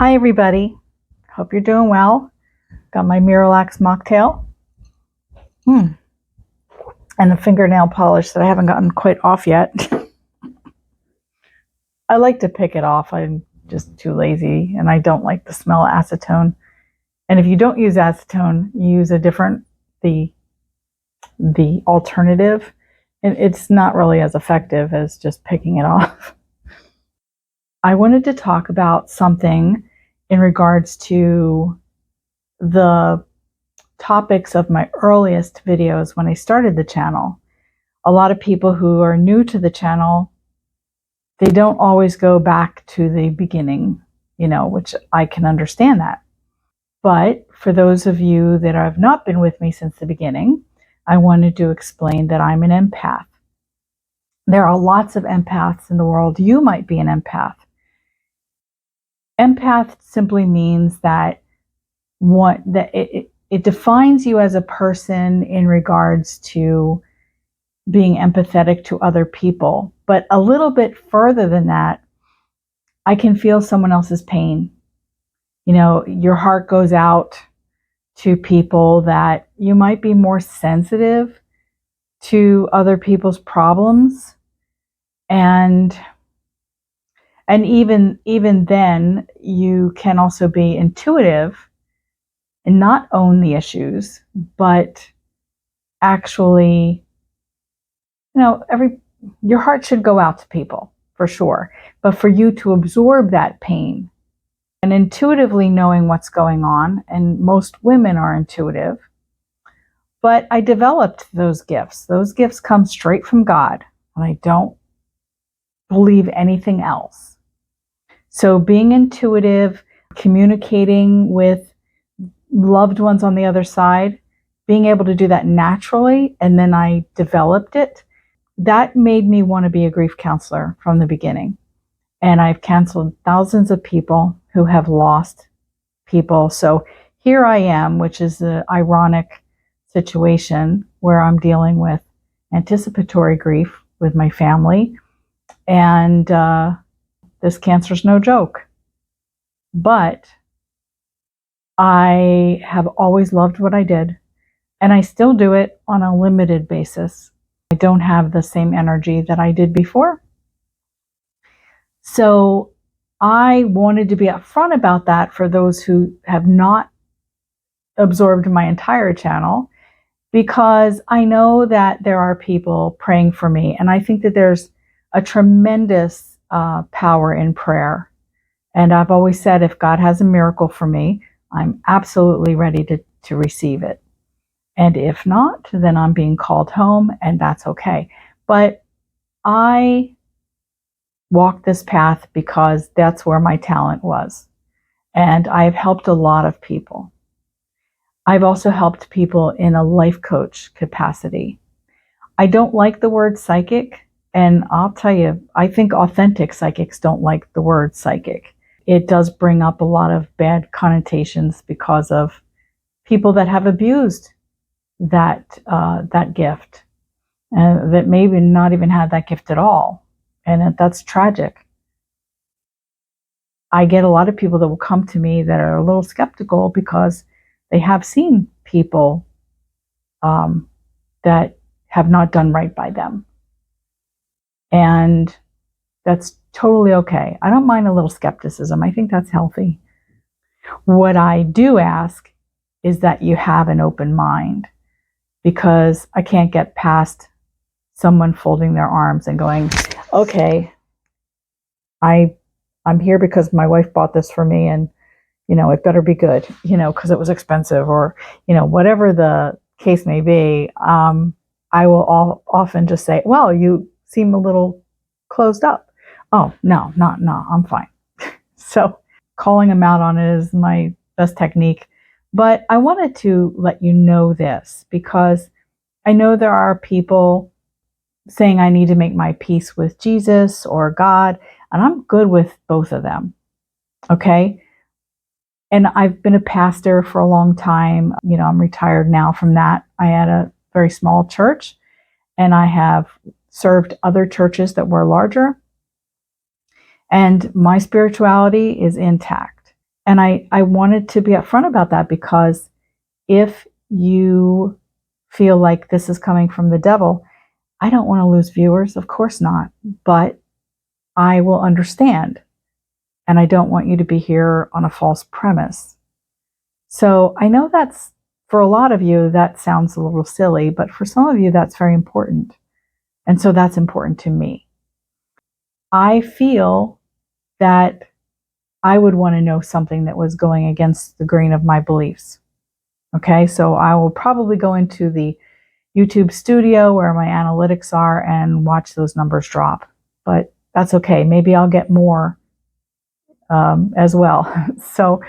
Hi everybody, hope you're doing well. Got my Miralax mocktail and a fingernail polish that I haven't gotten quite off yet. I like to pick it off, I'm just too lazy and I don't like the smell of acetone. And if you don't use acetone, you use a different, the alternative, and it's not really as effective as just picking it off. I wanted to talk about something in regards to the topics of my earliest videos when I started the channel. A lot of people who are new to the channel, they don't always go back to the beginning, which I can understand that. But for those of you that have not been with me since the beginning, I wanted to explain that I'm an empath. There are lots of empaths in the world. You might be an empath. Empath simply means that it defines you as a person in regards to being empathetic to other people. But a little bit further than that, I can feel someone else's pain. Your heart goes out to people that you might be more sensitive to other people's problems. And even then, you can also be intuitive and not own the issues, but actually, your heart should go out to people for sure. But for you to absorb that pain and intuitively knowing what's going on, and most women are intuitive, but I developed those gifts. Those gifts come straight from God, and I don't believe anything else. So being intuitive, communicating with loved ones on the other side, being able to do that naturally, and then I developed it, that made me want to be a grief counselor from the beginning. And I've counseled thousands of people who have lost people. So here I am, which is the ironic situation where I'm dealing with anticipatory grief with my family. And this cancer's no joke. But I have always loved what I did, and I still do it on a limited basis. I don't have the same energy that I did before. So I wanted to be upfront about that for those who have not absorbed my entire channel, because I know that there are people praying for me, and I think that there's a tremendous power in prayer. And I've always said, if God has a miracle for me, I'm absolutely ready to receive it. And if not, then I'm being called home, and that's okay. But I walked this path because that's where my talent was. And I've helped a lot of people. I've also helped people in a life coach capacity. I don't like the word psychic, and I'll tell you, I think authentic psychics don't like the word psychic. It does bring up a lot of bad connotations because of people that have abused that gift, and that maybe not even had that gift at all. And that's tragic. I get a lot of people that will come to me that are a little skeptical because they have seen people that have not done right by them. And that's totally okay. I don't mind a little skepticism. I think that's healthy. What I do ask is that you have an open mind, because I can't get past someone folding their arms and going, okay, I'm here because my wife bought this for me, and it better be good, because it was expensive, or whatever the case may be. I will often just say, well, you seem a little closed up. Oh, no, I'm fine. So calling them out on it is my best technique. But I wanted to let you know this, because I know there are people saying I need to make my peace with Jesus or God, and I'm good with both of them, okay? And I've been a pastor for a long time. I'm retired now from that. I had a very small church, and I have served other churches that were larger. And my spirituality is intact. And I wanted to be upfront about that, because if you feel like this is coming from the devil, I don't want to lose viewers, of course not, but I will understand. And I don't want you to be here on a false premise. So I know that's, for a lot of you, that sounds a little silly, but for some of you, that's very important. And so that's important to me. I feel that I would want to know something that was going against the grain of my beliefs. Okay, so I will probably go into the YouTube studio where my analytics are and watch those numbers drop. But that's okay. Maybe I'll get more as well. So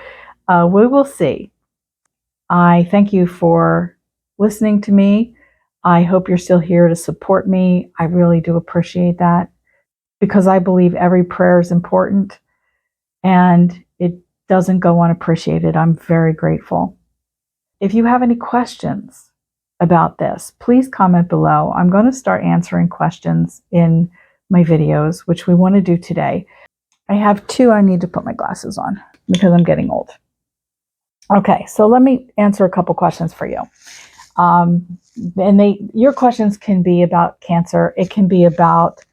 we will see. I thank you for listening to me. I hope you're still here to support me. I really do appreciate that, because I believe every prayer is important and it doesn't go unappreciated. I'm very grateful. If you have any questions about this, please comment below. I'm going to start answering questions in my videos, which we want to do today. I have two. I need to put my glasses on because I'm getting old. Okay, so let me answer a couple questions for you. And your questions can be about cancer. It can be about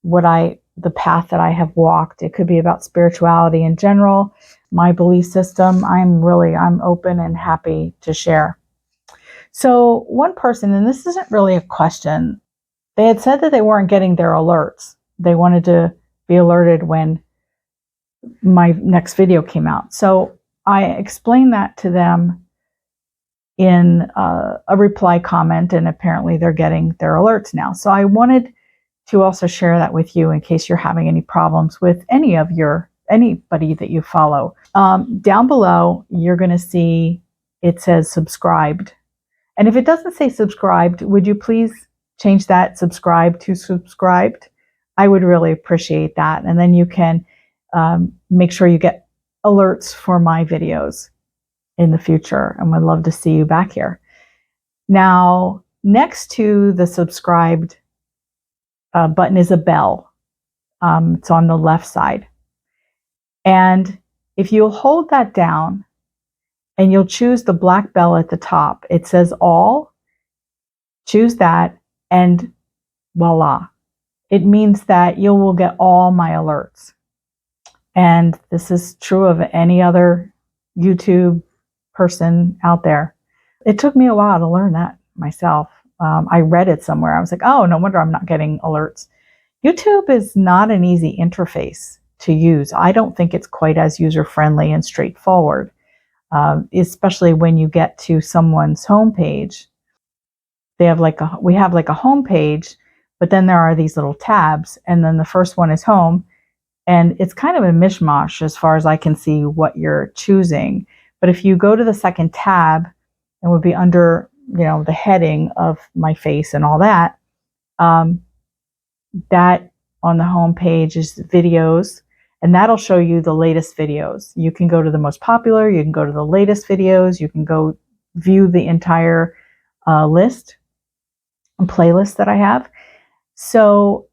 the path that I have walked. It could be about spirituality in general, my belief system. I'm open and happy to share. So one person, and this isn't really a question, they had said that they weren't getting their alerts. They wanted to be alerted when my next video came out. So I explained that to them in a reply comment, and apparently they're getting their alerts now. So I wanted to also share that with you in case you're having any problems with anybody that you follow. Down below, you're going to see it says subscribed. And if it doesn't say subscribed, would you please change that subscribe to subscribed? I would really appreciate that. And then you can make sure you get alerts for my videos in the future. And would love to see you back here. Now, next to the subscribed button is a bell. It's on the left side. And if you'll hold that down and you'll choose the black bell at the top, it says all, choose that, and voila. It means that you will get all my alerts. And this is true of any other YouTube person out there. It took me a while to learn that myself. I read it somewhere. I was like, oh, no wonder I'm not getting alerts. YouTube is not an easy interface to use. I don't think it's quite as user-friendly and straightforward, especially when you get to someone's homepage. We have like a homepage, but then there are these little tabs, and then the first one is home, and it's kind of a mishmash as far as I can see what you're choosing. But if you go to the second tab, it would be under, the heading of my face and all that. That on the home page is videos, and that'll show you the latest videos. You can go to the most popular, you can go to the latest videos, you can go view the entire list and playlist that I have. So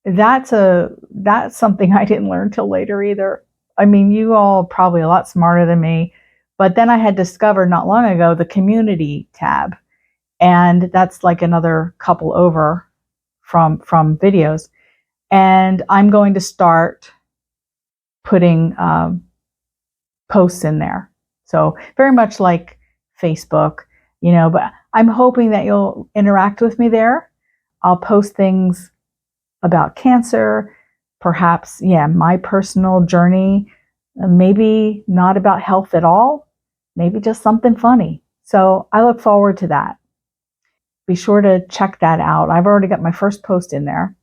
that's something I didn't learn till later either. I mean, you all are probably a lot smarter than me, but then I had discovered not long ago the community tab, and that's like another couple over from videos. And I'm going to start putting posts in there. So very much like Facebook, but I'm hoping that you'll interact with me there. I'll post things about cancer, perhaps, my personal journey, maybe not about health at all, maybe just something funny. So I look forward to that. Be sure to check that out. I've already got my first post in there.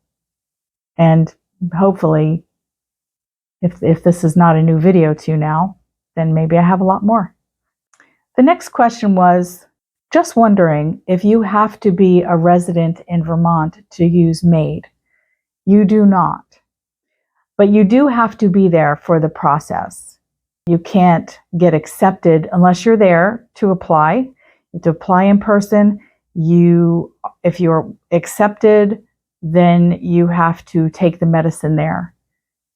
And hopefully, if this is not a new video to you now, then maybe I have a lot more. The next question was, just wondering if you have to be a resident in Vermont to use MAID. You do not. But you do have to be there for the process. You can't get accepted unless you're there to apply. You have to apply in person. If you're accepted, then you have to take the medicine there.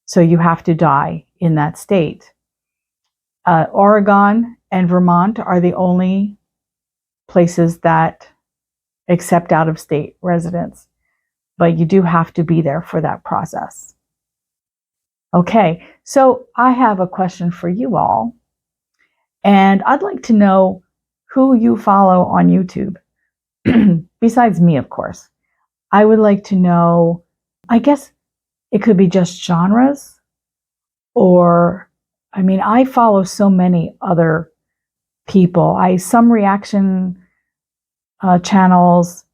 So you have to die in that state. Oregon and Vermont are the only places that accept out-of-state residents, but you do have to be there for that process. Okay, so I have a question for you all, and I'd like to know who you follow on YouTube, besides me, of course. I would like to know, I guess it could be just genres, or, I mean, I follow so many other people. Some reaction channels,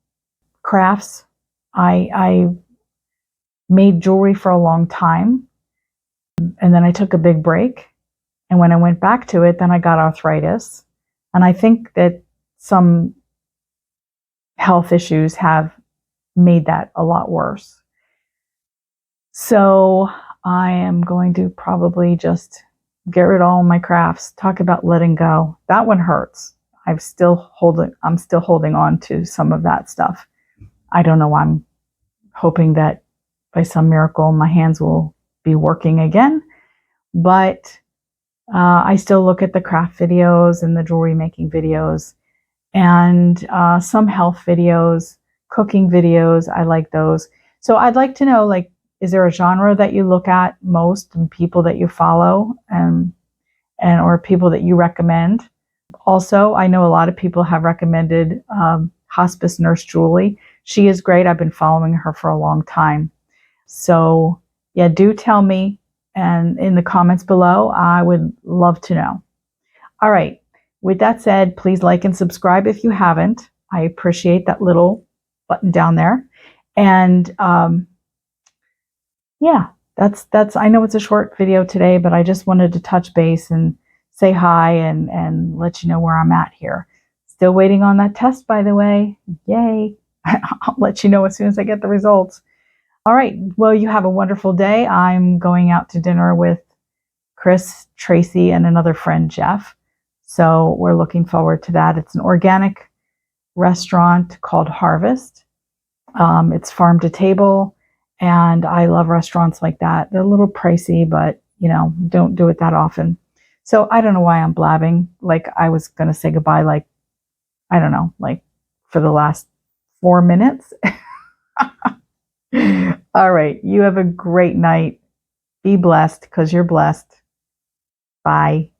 crafts. I made jewelry for a long time, and then I took a big break. And when I went back to it, then I got arthritis. And I think that some health issues have made that a lot worse. So I am going to probably just get rid of all my crafts, talk about letting go. That one hurts. I'm still holding on to some of that stuff. I don't know. I'm hoping that by some miracle my hands will be working again. But I still look at the craft videos and the jewelry making videos, and some health videos, cooking videos. I like those. So I'd like to know, like, is there a genre that you look at most, and people that you follow, and or people that you recommend? Also, I know a lot of people have recommended hospice nurse Julie. She is great. I've been following her for a long time. So yeah, do tell me, and in the comments below, I would love to know. All right. With that said, please like and subscribe if you haven't. I appreciate that little button down there. And yeah, that's. I know it's a short video today, but I just wanted to touch base and say hi and let you know where I'm at here. Still waiting on that test, by the way. Yay. I'll let you know as soon as I get the results. All right. Well, you have a wonderful day. I'm going out to dinner with Chris, Tracy, and another friend, Jeff. So we're looking forward to that. It's an organic restaurant called Harvest. It's farm to table, and I love restaurants like that. They're a little pricey, but you know, don't do it that often. So I don't know why I'm blabbing. Like I was going to say goodbye, like, I don't know, like for the last 4 minutes. All right. You have a great night. Be blessed because you're blessed. Bye.